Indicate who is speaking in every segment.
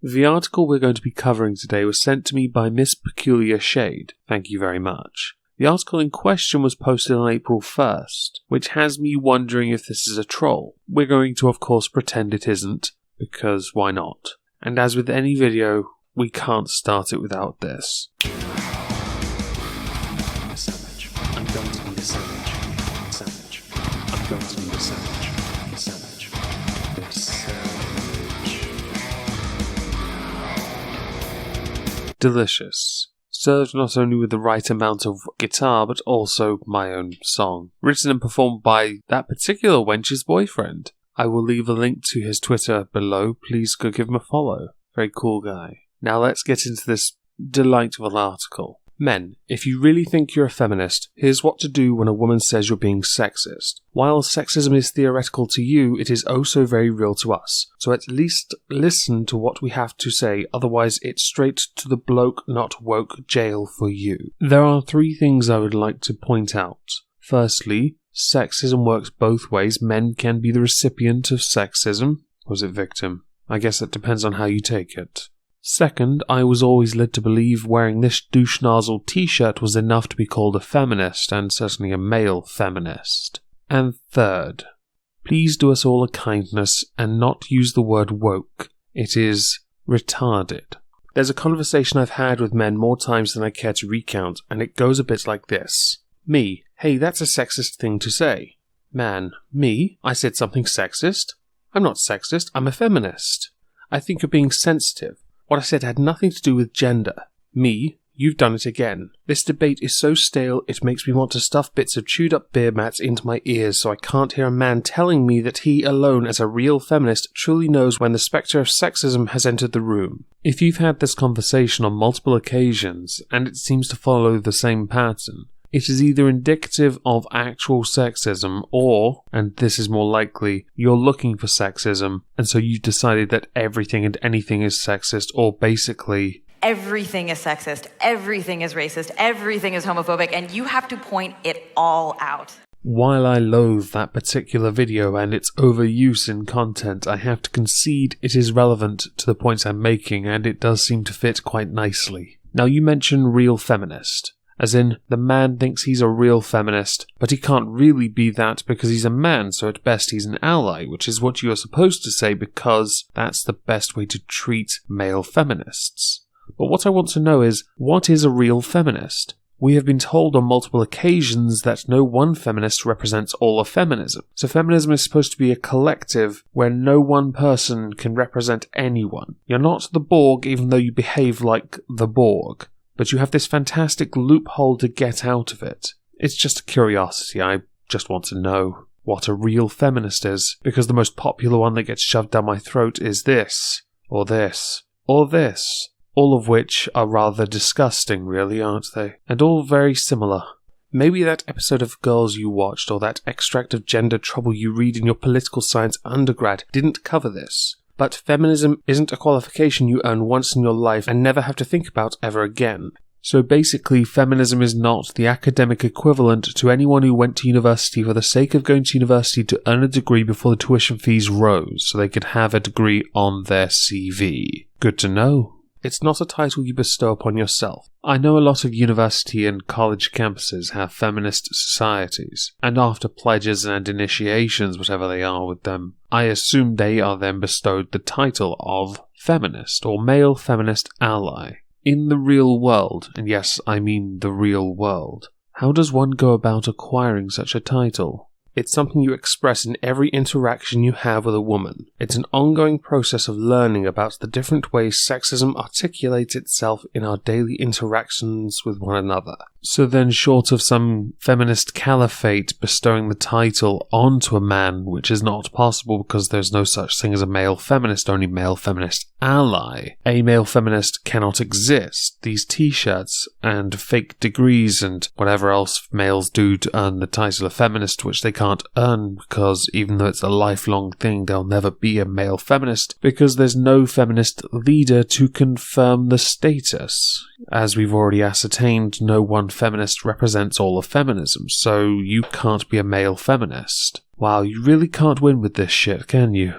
Speaker 1: The article we're going to be covering today was sent to me by Miss Peculiar Shade. Thank you very much. The article in question was posted on April 1st, which has me wondering if this is a troll. We're going to, of course, pretend it isn't, because why not? And as with any video, we can't start it without this. Sammich. I'm going to need a Sammich. Sammich. I'm going to need a Sammich. Sammich. Delicious. Served not only with the right amount of guitar, but also my own song. Written and performed by that particular wench's boyfriend. I will leave a link to his Twitter below. Please go give him a follow. Very cool guy. Now let's get into this delightful article. Men, if you really think you're a feminist, here's what to do when a woman says you're being sexist. While sexism is theoretical to you, it is oh so very real to us. So at least listen to what we have to say, otherwise it's straight to the bloke not woke jail for you. There are 3 things I would like to point out. Firstly, sexism works both ways. Men can be the recipient of sexism. Or is it victim? I guess it depends on how you take it. Second, I was always led to believe wearing this douche nozzle t-shirt was enough to be called a feminist, and certainly a male feminist. And third, please do us all a kindness and not use the word woke. It is retarded. There's a conversation I've had with men more times than I care to recount, and it goes a bit like this. Me, hey, that's a sexist thing to say. Man, me? I said something sexist? I'm not sexist, I'm a feminist. I think you're being sensitive. What I said had nothing to do with gender. Me, you've done it again. This debate is so stale it makes me want to stuff bits of chewed up beer mats into my ears so I can't hear a man telling me that he alone as a real feminist truly knows when the spectre of sexism has entered the room. If you've had this conversation on multiple occasions, and it seems to follow the same pattern, it is either indicative of actual sexism or, and this is more likely, you're looking for sexism, and so you decided that everything and anything is sexist, or basically
Speaker 2: everything is sexist, everything is racist, everything is homophobic, and you have to point it all out.
Speaker 1: While I loathe that particular video and its overuse in content, I have to concede it is relevant to the points I'm making, and it does seem to fit quite nicely. Now, you mention real feminist. As in, the man thinks he's a real feminist, but he can't really be that because he's a man, so at best he's an ally, which is what you are supposed to say because that's the best way to treat male feminists. But what I want to know is, what is a real feminist? We have been told on multiple occasions that no one feminist represents all of feminism. So feminism is supposed to be a collective where no one person can represent anyone. You're not the Borg even though you behave like the Borg. But you have this fantastic loophole to get out of it. It's just a curiosity. I just want to know what a real feminist is, because the most popular one that gets shoved down my throat is this, or this, or this, all of which are rather disgusting, really, aren't they? And all very similar. Maybe that episode of Girls you watched, or that extract of gender trouble you read in your political science undergrad didn't cover this. But feminism isn't a qualification you earn once in your life and never have to think about ever again. So basically, feminism is not the academic equivalent to anyone who went to university for the sake of going to university to earn a degree before the tuition fees rose, so they could have a degree on their CV. Good to know. It's not a title you bestow upon yourself. I know a lot of university and college campuses have feminist societies, and after pledges and initiations, whatever they are with them, I assume they are then bestowed the title of feminist or male feminist ally. In the real world, and yes, I mean the real world, how does one go about acquiring such a title? It's something you express in every interaction you have with a woman. It's an ongoing process of learning about the different ways sexism articulates itself in our daily interactions with one another. So then, short of some feminist caliphate bestowing the title onto a man, which is not possible because there's no such thing as a male feminist, only male feminist ally, a male feminist cannot exist. These t-shirts and fake degrees and whatever else males do to earn the title of feminist, which they can't earn because even though it's a lifelong thing, there'll never be a male feminist because there's no feminist leader to confirm the status. As we've already ascertained, no one feminist represents all of feminism, so you can't be a male feminist. Wow, you really can't win with this shit, can you?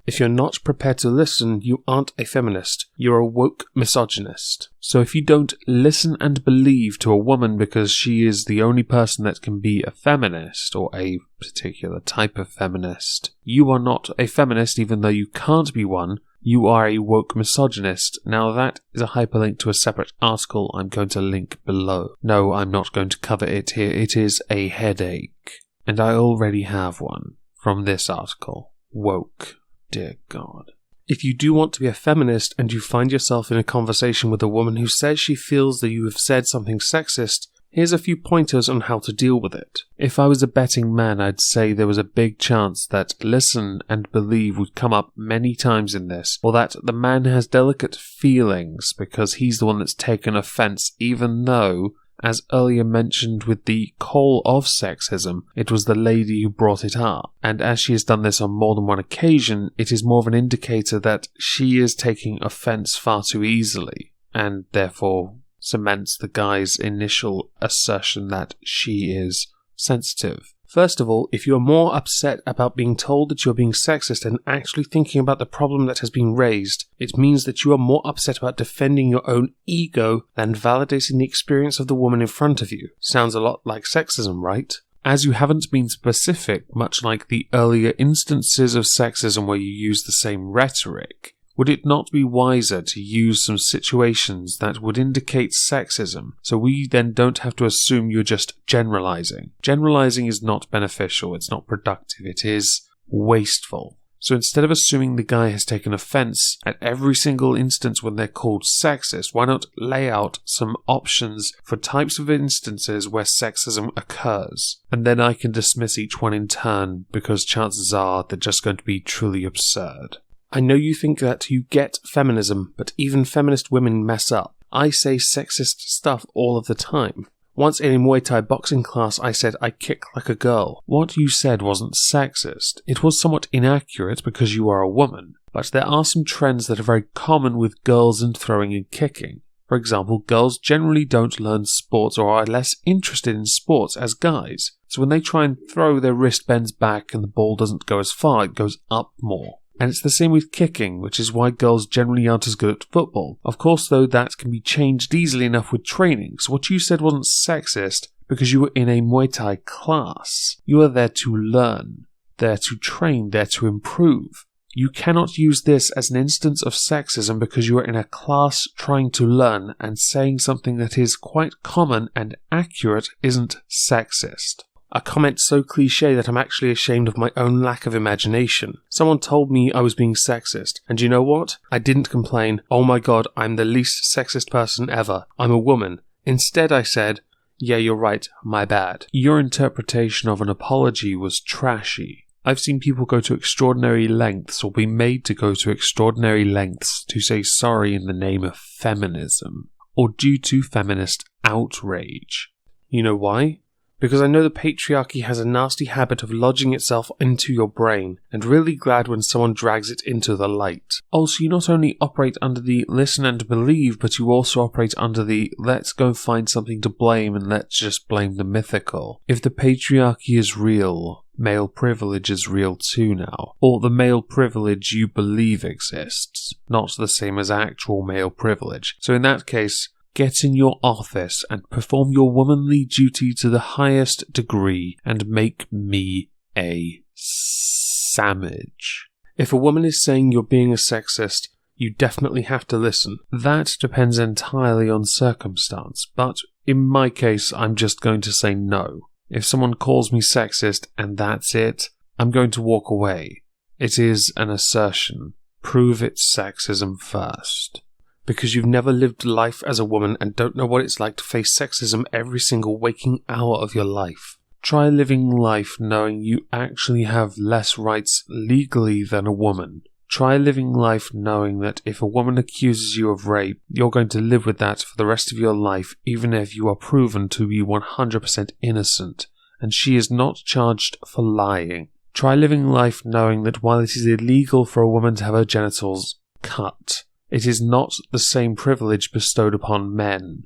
Speaker 3: If you're not prepared to listen, you aren't a feminist. You're a woke misogynist.
Speaker 1: So if you don't listen and believe to a woman because she is the only person that can be a feminist, or a particular type of feminist, you are not a feminist even though you can't be one. You are a woke misogynist. Now that is a hyperlink to a separate article I'm going to link below. No, I'm not going to cover it here. It is a headache. And I already have one from this article. Woke. Dear God.
Speaker 3: If you do want to be a feminist and you find yourself in a conversation with a woman who says she feels that you have said something sexist, here's a few pointers on how to deal with it.
Speaker 1: If I was a betting man, I'd say there was a big chance that listen and believe would come up many times in this, or that the man has delicate feelings because he's the one that's taken offense, even though, as earlier mentioned with the call of sexism, it was the lady who brought it up. And as she has done this on more than one occasion, it is more of an indicator that she is taking offense far too easily, and therefore cements the guy's initial assertion that she is sensitive.
Speaker 3: First of all, if you are more upset about being told that you are being sexist and actually thinking about the problem that has been raised, it means that you are more upset about defending your own ego than validating the experience of the woman in front of you. Sounds a lot like sexism, right?
Speaker 1: As you haven't been specific, much like the earlier instances of sexism where you use the same rhetoric, would it not be wiser to use some situations that would indicate sexism, so we then don't have to assume you're just generalizing? Generalizing is not beneficial, it's not productive, it is wasteful. So instead of assuming the guy has taken offense at every single instance when they're called sexist, why not lay out some options for types of instances where sexism occurs? And then I can dismiss each one in turn, because chances are they're just going to be truly absurd.
Speaker 3: I know you think that you get feminism, but even feminist women mess up. I say sexist stuff all of the time. Once in a Muay Thai boxing class, I said I kick like a girl.
Speaker 1: What you said wasn't sexist. It was somewhat inaccurate because you are a woman. But there are some trends that are very common with girls in throwing and kicking. For example, girls generally don't learn sports or are less interested in sports as guys. So when they try and throw, their wrist bends back and the ball doesn't go as far, it goes up more. And it's the same with kicking, which is why girls generally aren't as good at football. Of course, though, that can be changed easily enough with training, so what you said wasn't sexist because you were in a Muay Thai class. You are there to learn, there to train, there to improve. You cannot use this as an instance of sexism because you are in a class trying to learn, and saying something that is quite common and accurate isn't sexist.
Speaker 3: A comment so cliche that I'm actually ashamed of my own lack of imagination. Someone told me I was being sexist, and you know what? I didn't complain, oh my god, I'm the least sexist person ever. I'm a woman. Instead I said, yeah, you're right, my bad.
Speaker 1: Your interpretation of an apology was trashy. I've seen people go to extraordinary lengths or be made to go to extraordinary lengths to say sorry in the name of feminism, or due to feminist outrage.
Speaker 3: You know why? Because I know the patriarchy has a nasty habit of lodging itself into your brain, and really glad when someone drags it into the light.
Speaker 1: Also, you not only operate under the listen and believe, but you also operate under the let's go find something to blame and let's just blame the mythical. If the patriarchy is real, male privilege is real too now. Or the male privilege you believe exists, not the same as actual male privilege. So in that case, get in your office and perform your womanly duty to the highest degree and make me a Sammich.
Speaker 3: If a woman is saying you're being a sexist, you definitely have to listen.
Speaker 1: That depends entirely on circumstance, but in my case, I'm just going to say no. If someone calls me sexist and that's it, I'm going to walk away. It is an assertion. Prove it's sexism first.
Speaker 3: because you've never lived life as a woman and don't know what it's like to face sexism every single waking hour of your life. Try living life knowing you actually have less rights legally than a woman. Try living life knowing that if a woman accuses you of rape, you're going to live with that for the rest of your life, even if you are proven to be 100% innocent, and she is not charged for lying. Try living life knowing that while it is illegal for a woman to have her genitals cut, it is not the same privilege bestowed upon men.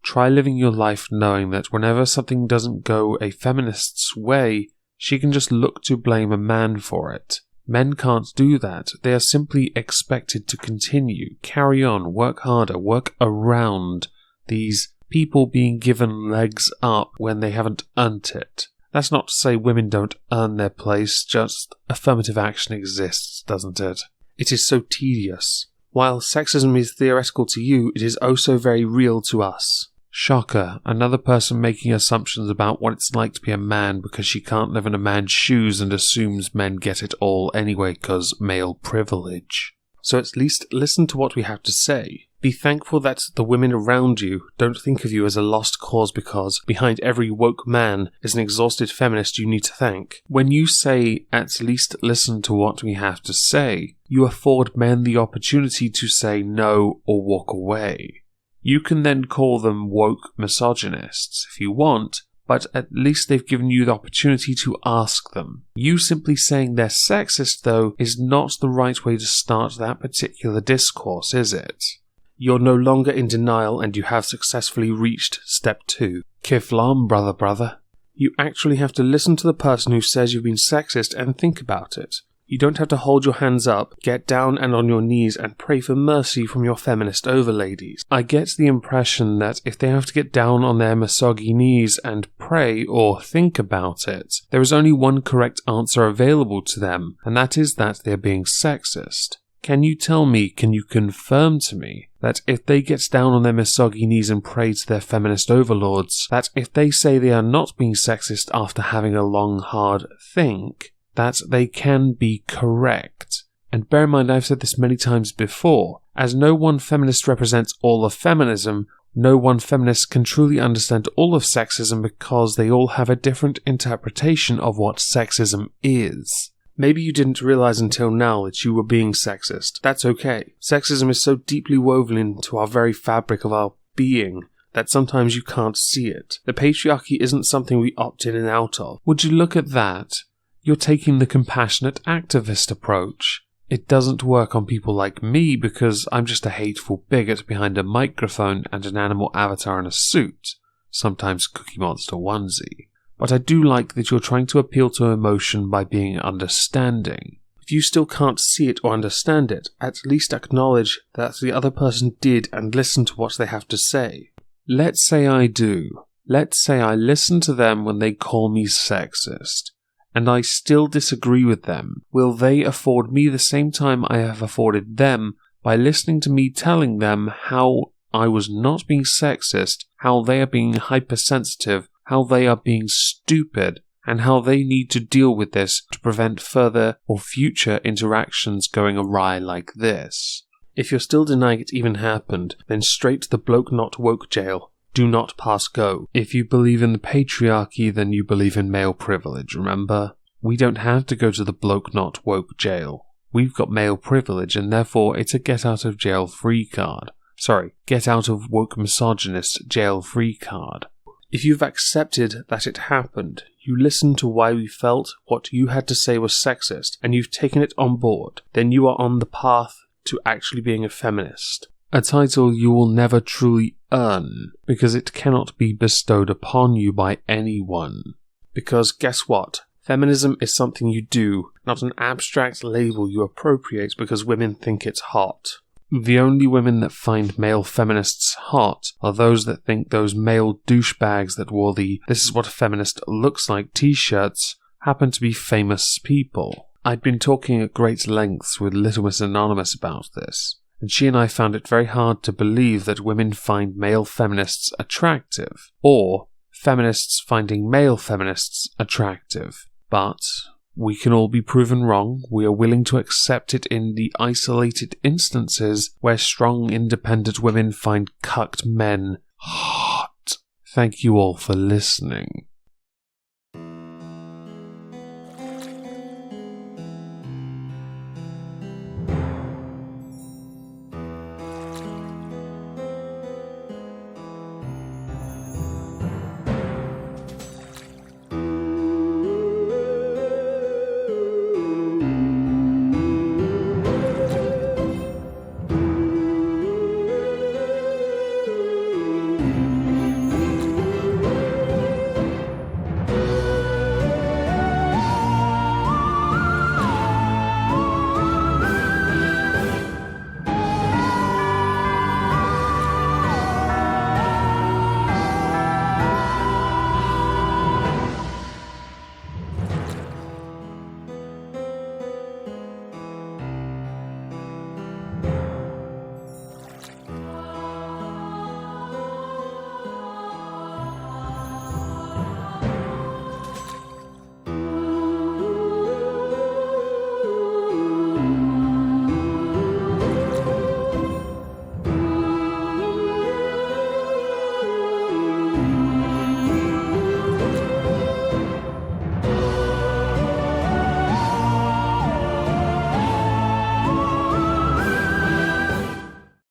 Speaker 3: Try living your life knowing that whenever something doesn't go a feminist's way, she can just look to blame a man for it. Men can't do that. They are simply expected to continue, carry on, work harder, work around these people being given legs up when they haven't earned it. That's not to say women don't earn their place, just affirmative action exists, doesn't it? It is so tedious. While sexism is theoretical to you, it is oh so very real to us. Shocker, another person making assumptions about what it's like to be a man because she can't live in a man's shoes and assumes men get it all anyway cause male privilege. So at least listen to what we have to say. Be thankful that the women around you don't think of you as a lost cause because behind every woke man is an exhausted feminist you need to thank. When you say, at least listen to what we have to say, you afford men the opportunity to say no or walk away. You can then call them woke misogynists if you want, but at least they've given you the opportunity to ask them. You simply saying they're sexist, though, is not the right way to start that particular discourse, is it? You're no longer in denial and you have successfully reached step 2. Kiflam, brother. You actually have to listen to the person who says you've been sexist and think about it. You don't have to hold your hands up, get down and on your knees and pray for mercy from your feminist overladies. I get the impression that if they have to get down on their misogyny knees and pray or think about it, there is only one correct answer available to them, and that is that they're being sexist. Can you confirm to me, that if they get down on their misogyny knees and pray to their feminist overlords, that if they say they are not being sexist after having a long, hard think, that they can be correct? And bear in mind, I've said this many times before, as no one feminist represents all of feminism, no one feminist can truly understand all of sexism because they all have a different interpretation of what sexism is. Maybe you didn't realize until now that you were being sexist. That's okay. Sexism is so deeply woven into our very fabric of our being that sometimes you can't see it. The patriarchy isn't something we opt in and out of. Would you look at that? You're taking the compassionate activist approach. It doesn't work on people like me because I'm just a hateful bigot behind a microphone and an animal avatar in a suit, sometimes Cookie Monster onesie. But I do like that you're trying to appeal to emotion by being understanding. If you still can't see it or understand it, at least acknowledge that the other person did and listen to what they have to say. Let's say I do. Let's say I listen to them when they call me sexist, and I still disagree with them. Will they afford me the same time I have afforded them by listening to me telling them how I was not being sexist, how they are being hypersensitive, how they are being stupid, and how they need to deal with this to prevent further or future interactions going awry like this? If you're still denying it even happened, then straight to the bloke not woke jail. Do not pass go. If you believe in the patriarchy, then you believe in male privilege, remember? We don't have to go to the bloke not woke jail. We've got male privilege, and therefore it's a get out of jail free card. Sorry, get out of woke misogynist jail free card. If you've accepted that it happened, you listened to why we felt what you had to say was sexist, and you've taken it on board, then you are on the path to actually being a feminist. A title you will never truly earn, because it cannot be bestowed upon you by anyone. Because guess what? Feminism is something you do, not an abstract label you appropriate because women think it's hot. The only women that find male feminists hot are those that think those male douchebags that wore the "This is what a feminist looks like" t-shirts happen to be famous people. I'd been talking at great lengths with Little Miss Anonymous about this, and she and I found it very hard to believe that women find male feminists attractive, or feminists finding male feminists attractive. But
Speaker 1: We can all be proven wrong. We are willing to accept it in the isolated instances where strong, independent women find cucked men hot. Thank you all for listening.